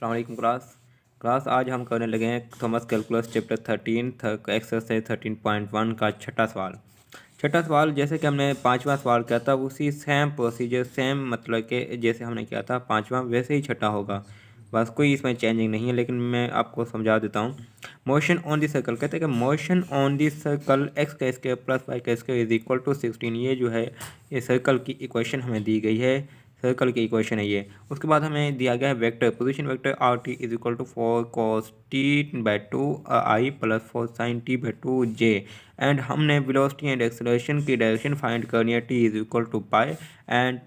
अस्सलाम क्लास आज हम करने लगे हैं थॉमस कैलकुलस चैप्टर 13 एक्सरसाइज 13.1 का छठा सवाल जैसे कि हमने पांचवा सवाल किया था उसी सेम प्रोसीजर सेम मतलब के जैसे हमने किया था पांचवा वैसे ही छठा होगा। बस कोई इसमें चेंजिंग नहीं है, लेकिन मैं आपको समझा देता हूँ। मोशन ऑन दी सर्कल कहते हैं कि motion on the circle x का स्क्वायर प्लस वाई का स्क्वायर इज इक्वल टू 16। ये जो है ये सर्कल की इक्वेशन हमें दी गई है, सर्कल की इक्वेशन है ये। उसके बाद हमें दिया गया है vector position vector R T is equal to 4 cos t/2 I plus 4 sin t/2 J. And हमने वेलोसिटी एंड एक्सेलरेशन की डायरेक्शन फाइंड करनी है, T is equal to pi and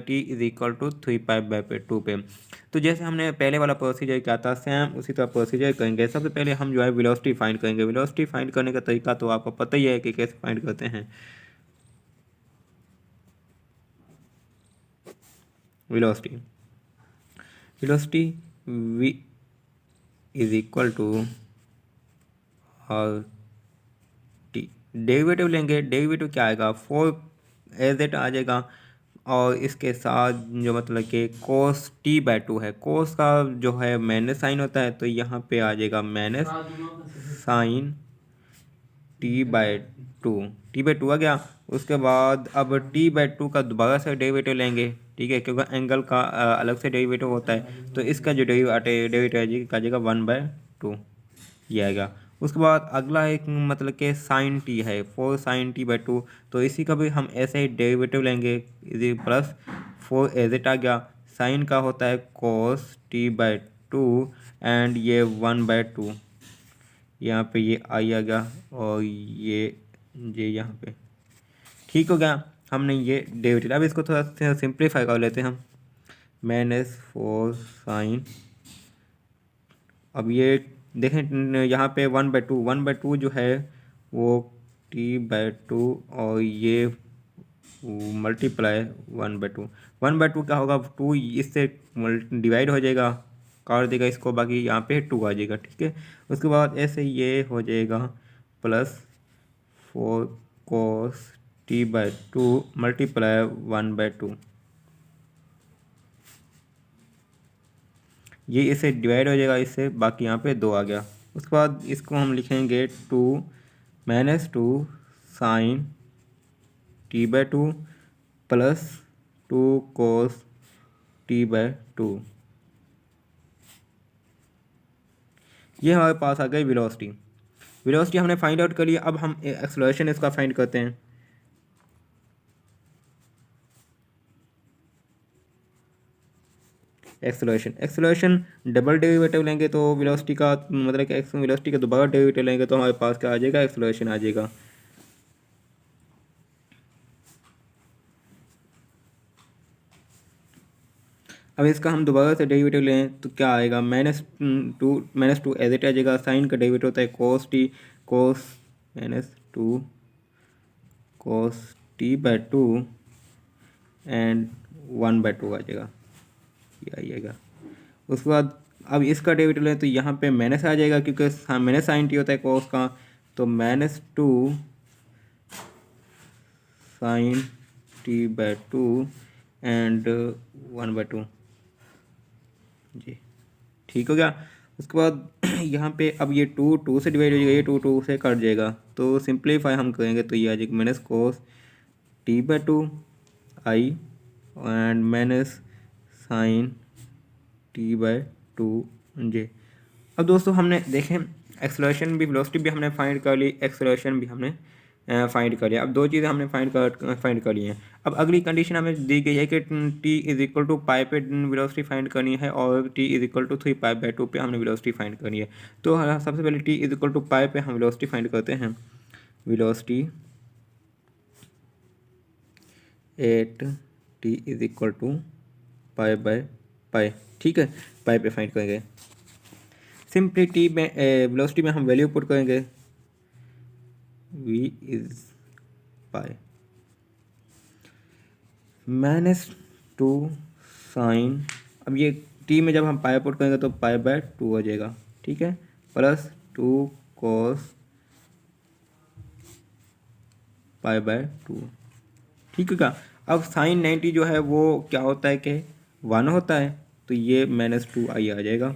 T is equal to 3 पाई/2 पे। तो जैसे हमने पहले वाला प्रोसीजर किया था सेम उसी तरह प्रोसीजर करेंगे। सबसे पहले हम जो है वेलोसिटी फाइंड करेंगे। वेलोसिटी फाइंड करने का तरीका तो आपको पता ही है कि कैसे फाइंड करते हैं। Velocity velocity v is equal to और टी। डेरिवेटिव लेंगे, डेरिवेटिव क्या आएगा 4 आ जाएगा और इसके साथ जो मतलब कि कोस t/2 है। कोस का जो है माइनस साइन होता है, तो यहाँ पे आ जाएगा माइनस साइन t/2। t/2 आ गया। उसके बाद अब t/2 का दोबारा से डेरिवेटिव लेंगे, ठीक है, क्योंकि एंगल का अलग से डेरिवेटिव होता है, तो इसका जो डेरिवेटिव आ जाएगा 1/2 ये आएगा। उसके बाद अगला एक मतलब कि साइन टी है 4 sin t/2, तो इसी का भी हम ऐसे ही डेरिवेटिव लेंगे इसी प्लस 4 एज इट आ गया। साइन का होता है cos t/2 एंड ये 1/2 यहाँ पे ये आई आ गया और ये यहाँ पे ठीक हो गया। हमने ये डेरिवेटिव, अब इसको थोड़ा सा सिंप्लीफाई कर लेते हैं हम। -4 sin, अब ये देखें यहाँ पे 1/2 जो है वो t/2 और ये मल्टीप्लाई 1/2 क्या होगा 2 इससे डिवाइड हो जाएगा, काट देगा इसको, बाकी यहाँ पे 2 आ जाएगा, ठीक है। उसके बाद ऐसे ये हो जाएगा प्लस 4 cos t/2 मल्टीप्लाई 1/2, ये इससे डिवाइड हो जाएगा इससे, बाकी यहाँ पे 2 आ गया। उसके बाद इसको हम लिखेंगे 2 sin t/2 plus 2 cos t/2। ये हमारे पास आ गई वेलोसिटी। वेलोसिटी हमने फाइंड आउट कर लिया। अब हम एक्सेलरेशन इसका फाइंड करते हैं। एक्सेलरेशन डबल डेरिवेटिव लेंगे तो वेलोसिटी का मतलब कि वेलोसिटी का दोबारा डेरिवेटिव लेंगे तो हमारे पास क्या आ जाएगा एक्सेलरेशन आ जाएगा। अब इसका हम दोबारा से डेरिवेटिव लें तो क्या आएगा -2 एज इट आ जाएगा। साइन का डेरिवेटिव होता है cos -2 cos t/2 एंड 1/2 आ जाएगा, ये आइएगा। उसके बाद अब इसका डेरिवेटिव लें तो यहाँ पे माइनस आ जाएगा, क्योंकि माइनस साइन टी होता है cos का, तो -2 sin t/2 एंड 1/2 जी, ठीक हो गया। उसके बाद यहाँ पे अब ये 2 से डिवाइड हो जाएगा, ये 2 से कट जाएगा, तो सिंप्लीफाई हम करेंगे तो ये आ जाएगा minus cos t/2 I and minus sine t/2 J. अब दोस्तों हमने देखें एक्सेलरेशन भी वेलोसिटी भी हमने फाइंड कर ली, एक्सेलरेशन भी हमने फाइंड कर लिया। अब दो चीज़ें हमने फाइंड कर ली हैं। अब अगली कंडीशन हमें दी गई है कि t is equal to pi पे वेलोसिटी फाइंड करनी है और t इज इक्वल टू 3 पाई/2 पे हमने वेलोसिटी फाइंड करनी है। तो सबसे पहले t is equal to pi पे हम वेलोसिटी फाइंड करते हैं। Velocity at t is equal to पाई/पाई, ठीक है, पाई पे फाइंड करेंगे। सिंपली टी में वेलोसिटी में हम वैल्यू पुट करेंगे, v इज पाई -2 साइन, अब ये टी में जब हम पाई पुट करेंगे तो पाई/2 हो जाएगा, ठीक है, प्लस 2 cos पाई/2, ठीक है। क्या अब साइन 90 जो है वो क्या होता है कि 1 होता है, तो ये -2i आ जाएगा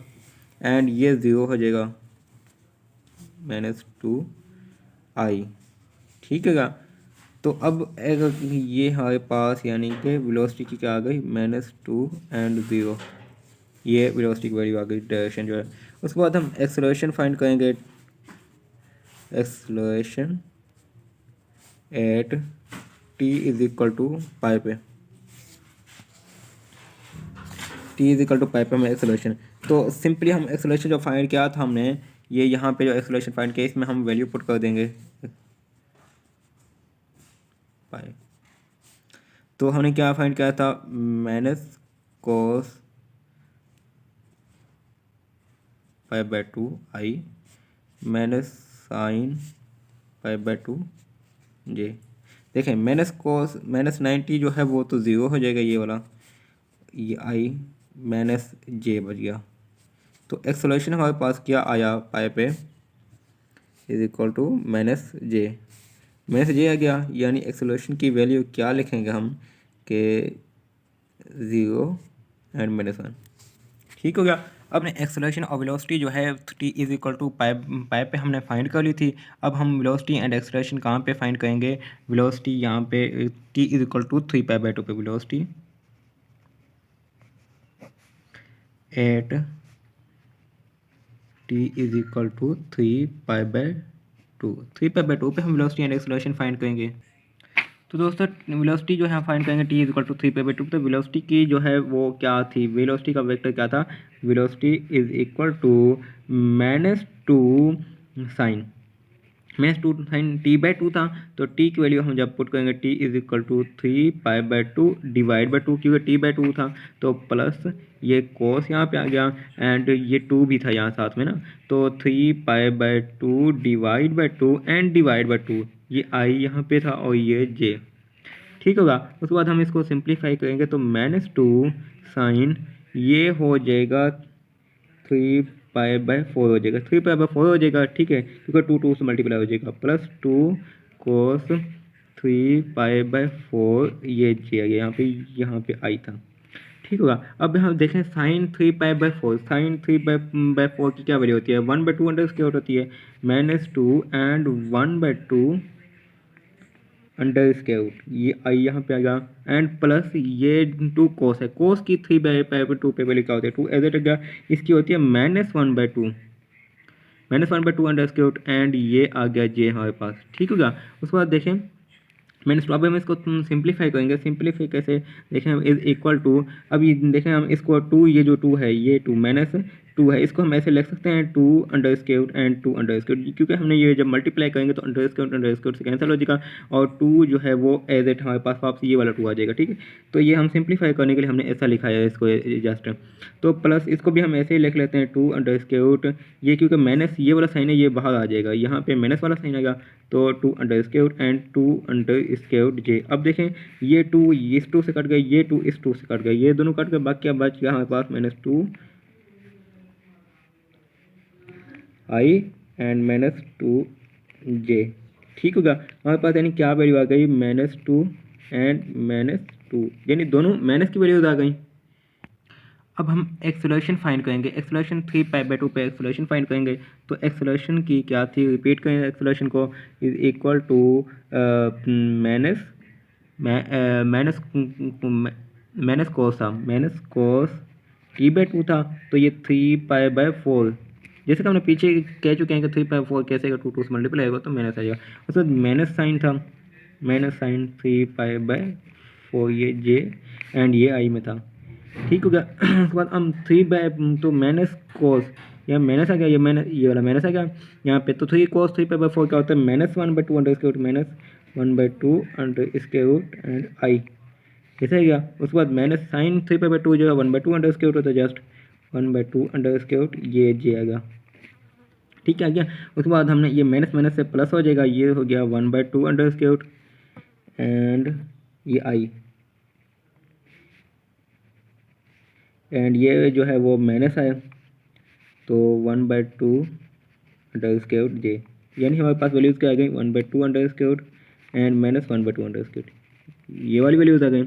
एंड ये 0 हो जाएगा -2i। ठीक है क्या? तो अब अगर ये हमारे पास यानी कि वेलोसिटी की क्या आ गई -2 एंड 0, ये वेलोसिटी की वैल्यू आ गई डायरेक्शन जो है। उसके बाद हम एक्सेलरेशन फाइंड करेंगे, acceleration at t is equal to pi पे, t is equal to pi पे हमें एक्सेलरेशन। तो सिंपली हम एक्सेलरेशन जो फाइंड किया था हमने, ये यहाँ पे जो एक्सेलरेशन फाइंड किया इसमें हम वैल्यू पुट कर देंगे पाई। तो हमने क्या फाइंड किया था, minus cos pi by 2i minus sine pi by 2j। देखें -90 जो है वो तो 0 हो जाएगा, ये वाला ये i -j बच गया। तो एक्सेलरेशन हमारे पास क्या आया पाई पे इज इक्वल टू -j आ गया। यानी एक्सेलरेशन की वैल्यू क्या लिखेंगे हम कि 0 एंड -1। ठीक हो गया। अपने एक्सेलरेशन और वेलोसिटी जो है t is equal to pi पे हमने फाइंड कर ली थी। अब हम वेलोसिटी एंड एक्सेलरेशन कहाँ पे फाइंड करेंगे, वेलोसिटी यहाँ पे t इज इक्वल टू 3π/2 पे velocity at t is equal to 3π/2 पे हम वेलोसिटी एंड एक्सेलरेशन फाइंड करेंगे। तो दोस्तों वेलोसिटी जो है फाइंड करेंगे t इज इक्वल टू 3π/2। तो वेलोसिटी की जो है वो क्या थी, वेलोसिटी का वेक्टर क्या था, velocity is equal to -2 sine t/2 था। तो t की वैल्यू हम जब पुट करेंगे t is equal to 3π/2 divide by 2, क्योंकि t/2 था तो प्लस ये कोस यहाँ पे आ गया एंड ये 2 भी था यहाँ साथ में ना, तो 3π/2 divide by 2 and divide by 2, ये i यहाँ पे था और ये j। ठीक होगा। उसके बाद हम इसको सिंप्लीफाई करेंगे तो -2 साइन ये हो जाएगा 3π/4 हो जाएगा, 3π/4 हो जाएगा। ठीक है, क्योंकि 2 से मल्टीप्लाई हो जाएगा, +2 कोस 3π/4 ये j आ गया, यहाँ पे आई था। ठीक होगा। अब हम देखें साइन 3π/4, साइन 3π/4 की क्या वैल्यू होती है, 1/2 अंडर स्क्वायर होती है, -2 एंड 1/2 अंडर स्क्वायर, ये आई यहाँ पे आ गया एंड प्लस ये 2 कोस है, कोस की 3/2 पे वैल्यू क्या होती है 2 एज इट गया, इसकी होती है -1/2 अंडर स्क्वायर एंड ये आ गया जे हमारे पास। ठीक होगा। उसके बाद देखें अब हम इसको सिंप्लीफाई करेंगे, सिंप्लीफाई कैसे, देखें हम इज इक्वल टू, अब ये देखें हम इसको 2, ये जो 2 है ये 2 -2 है, इसको हम ऐसे लिख सकते हैं 2 under square and 2 under square, क्योंकि हमने ये जब मल्टीप्लाई करेंगे तो अंडर स्क्वायर से कैंसिल हो जाएगा और 2 जो है वो एज इट हमारे पास वापस ये वाला 2 आ जाएगा। ठीक है, तो ये हम सिंप्लीफाई करने के लिए हमने ऐसा लिखा है इसको जस्ट, तो प्लस इसको भी हम ऐसे ही लिख लेते हैं 2 अंडर स्क्वायर, ये क्योंकि माइनस ये वाला साइन है ये बाहर आ जाएगा, यहाँ पे माइनस वाला साइन आएगा, तो 2 under square and 2 under square जे। अब देखें ये 2 इस 2 से कट गए, ये 2 इस 2 से कट गए, ये दोनों कट गए, बाकी क्या बच गया हमारे पास -2 i एंड -2 j। ठीक होगा। हमारे पास यानी क्या वैल्यू आ गई, -2 एंड -2, यानी दोनों माइनस की वैल्यूज आ गई। अब हम एक्सेलरेशन फाइंड करेंगे, एक्सेलरेशन 3π/2 पे एक्सेलरेशन फाइंड करेंगे। तो एक्सेलरेशन की क्या थी, रिपीट करेंगे एक्सेलरेशन को, is equal to minus cos था, माइनस कोस t/2 था, तो ये 3π/4, जैसे कि हमने पीछे कह चुके हैं कि 3π/4 कैसे अगर 2 से मल्टीप्लाई होगा तो माइनस आ जाएगा। उसके बाद माइनस साइन था, माइनस साइन 3π/4 ये j एंड ये i में था। ठीक हो गया। उसके बाद हम 3 तो माइनस कोस, यहाँ माइनस आ गया, ये वाला माइनस आ गया यहाँ पे, तो 3 कोस 3π/4 क्या होता है, -1/2 under square -1/2 under square and I, ऐसा ही गया। उसके बाद माइनस साइन 3π/2 जो है 1/2 अंडर स्क्वायर होता है, जस्ट 1/2 अंडर स्क्वायर ये जे आएगा। ठीक है, आ गया। उसके बाद हमने ये माइनस माइनस से प्लस हो जाएगा, ये हो गया 1/2 अंडर स्क्वायर एंड ये आई एंड ये जो है वो माइनस आया, तो 1/2 अंडर स्क्वायर जे, यानी हमारे पास वैल्यूज़ क्या आ गई, 1/2 under square and -1/2 under square, ये वाली वैल्यूज़ आ गई।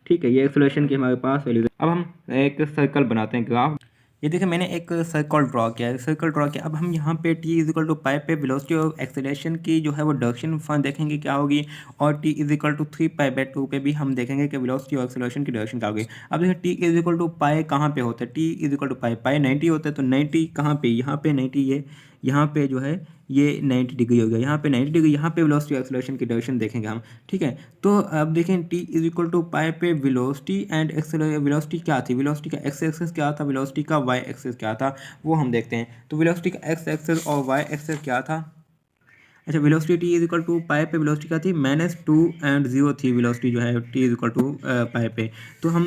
ठीक है, ये एक्सेलरेशन की हमारे पास वैल्यूज। अब हम एक सर्कल बनाते हैं, ग्राफ। ये देखिए मैंने एक सर्कल ड्रॉ किया है, सर्कल ड्रॉ किया। अब हम यहाँ पे t is equal to pi पे वेलोसिटी और एक्सेलरेशन की जो है वो डायरेक्शन फंड देखेंगे क्या होगी, और t इज इक्वल टू 3π/2 पे भी हम देखेंगे कि वेलोसिटी और एक्सेलरेशन की डायरेक्शन क्या होगी। अब देखिए t इज इक्वल टू पाई कहाँ पे होता है, t इज इक्वल टू पाई, पाई 90 होता है, तो 90 कहाँ पे, यहाँ पे 90, ये यहाँ पे जो है ये 90 डिग्री हो गया, यहाँ पे 90 डिग्री, यहाँ पे वेलोसिटी और एक्सेलरेशन की डायरेक्शन देखेंगे हम। ठीक है, तो अब देखें t is equal to pi पे वेलोसिटी एंड एक्सेलरेशन, वेलोसिटी क्या थी, वेलोसिटी का एक्स एक्सेस क्या था, वेलोसिटी का वाई एक्सेस क्या था, वो हम देखते हैं। तो वेलोसिटी का एक्स एक्सेस और वाई एक्सेस क्या था। अच्छा, velocity T is equal to pi पे वेलोसिटी क्या थी, -2 एंड 0 थी वेलोसिटी जो है T is equal to pi पे। तो हम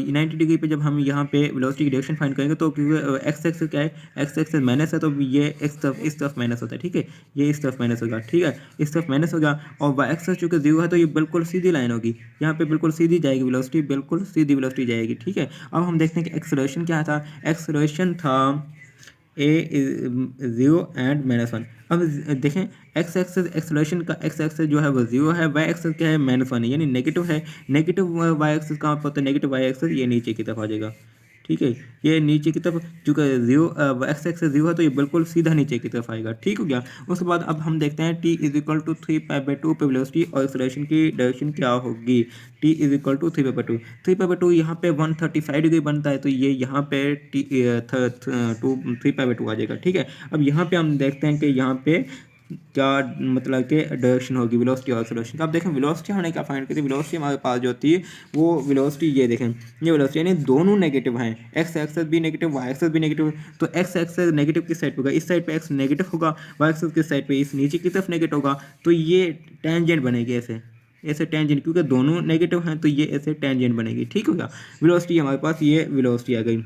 90 डिग्री पे जब हम यहाँ पे वेलोसिटी की डायरेक्शन फाइंड करेंगे तो एक्स एक्सेस क्या है, एक्स एक्सेस माइनस है, तो ये इस तरफ माइनस होता है। ठीक है, ये इस तरफ माइनस होगा, ठीक है, इस तरफ माइनस होगा, और वाई एक्सेस चूँकि 0 है तो ये बिल्कुल सीधी लाइन होगी, यहाँ पे बिल्कुल सीधी जाएगी वेलोसिटी, बिल्कुल सीधी वेलोसिटी जाएगी। ठीक है, अब हम देखते हैं कि एक्सेलरेशन क्या था, एक्सेलरेशन था ए 0 एंड -1। अब देखें एक्स एक्सेस एक्सेलरेशन का एक्स एक्सेस जो है वो 0 है, वाई एक्सेस क्या है -1 है, यानी नेगेटिव है। नेगेटिव वाई एक्सेस कहाँ पर होता है, नेगेटिव वाई एक्सेस ये नीचे की तरफ आ जाएगा। ठीक है, ये नीचे की तरफ, चूँकि 0 एक्स एक्सेस 0 है तो ये बिल्कुल सीधा नीचे की तरफ आएगा। ठीक हो गया। उसके बाद अब हम देखते हैं t इज इक्वल टू 3π/2 पे वेलोसिटी और एक्सेलरेशन की डायरेक्शन क्या होगी। t इज इक्वल टू 3π/2, 3π/2 यहाँ पे 135 डिग्री बनता है, तो ये यहाँ पे t 3π/2 आ जाएगा। ठीक है, अब यहाँ पे हम देखते हैं कि यहाँ पे क्या मतलब कि डायरेक्शन होगी वेलोसिटी और एक्सेलरेशन का। अब देखें वेलोसिटी हमने क्या फाइंड की थी, वेलोसिटी हमारे पास जो थी वो वेलोसिटी, ये देखें ये वेलोसिटी, यानी दोनों नेगेटिव हैं, एक्स एक्सेस भी नेगेटिव, वाई एक्सेस भी नेगेटिव। तो एक्स एक्सेस नेगेटिव किस साइड पे होगा, इस साइड पे एक्स नेगेटिव होगा, वाई एक्सेस किस साइड पे, इस नीचे की तरफ नेगेटिव होगा, तो ये टेंजेंट बनेगी ऐसे, ऐसे टेंजेंट, क्योंकि दोनों नेगेटिव हैं तो ये ऐसे टेंजेंट बनेगी। ठीक हो गया, वेलोसिटी हमारे पास ये वेलोसिटी आ गई।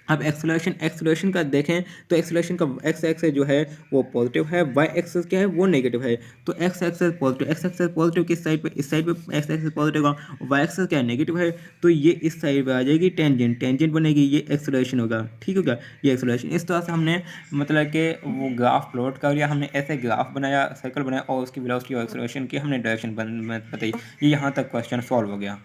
अब एक्सेलरेशन, एक्सेलरेशन का देखें तो एक्सेलरेशन का एक्स एक्सेस जो है वो पॉजिटिव है, वाई एक्सेस क्या है वो नेगेटिव है। तो X axis positive, X axis positive किस साइड पे, इस साइड पे एक्स एक्सेस पॉजिटिव का, वाई एक्सेस क्या है नेगेटिव है, तो ये इस साइड पे आ जाएगी, टेंजेंट, टेंजेंट बनेगी, ये एक्सेलरेशन होगा। ठीक होगा, ये एक्सेलरेशन। इस तरह से हमने मतलब कि वो ग्राफ प्लॉट कर लिया, हमने ऐसे ग्राफ बनाया, सर्कल बनाया, और उसकी वेलोसिटी और एक्सेलरेशन की हमने डायरेक्शन बताई। ये यहाँ तक क्वेश्चन सॉल्व हो गया।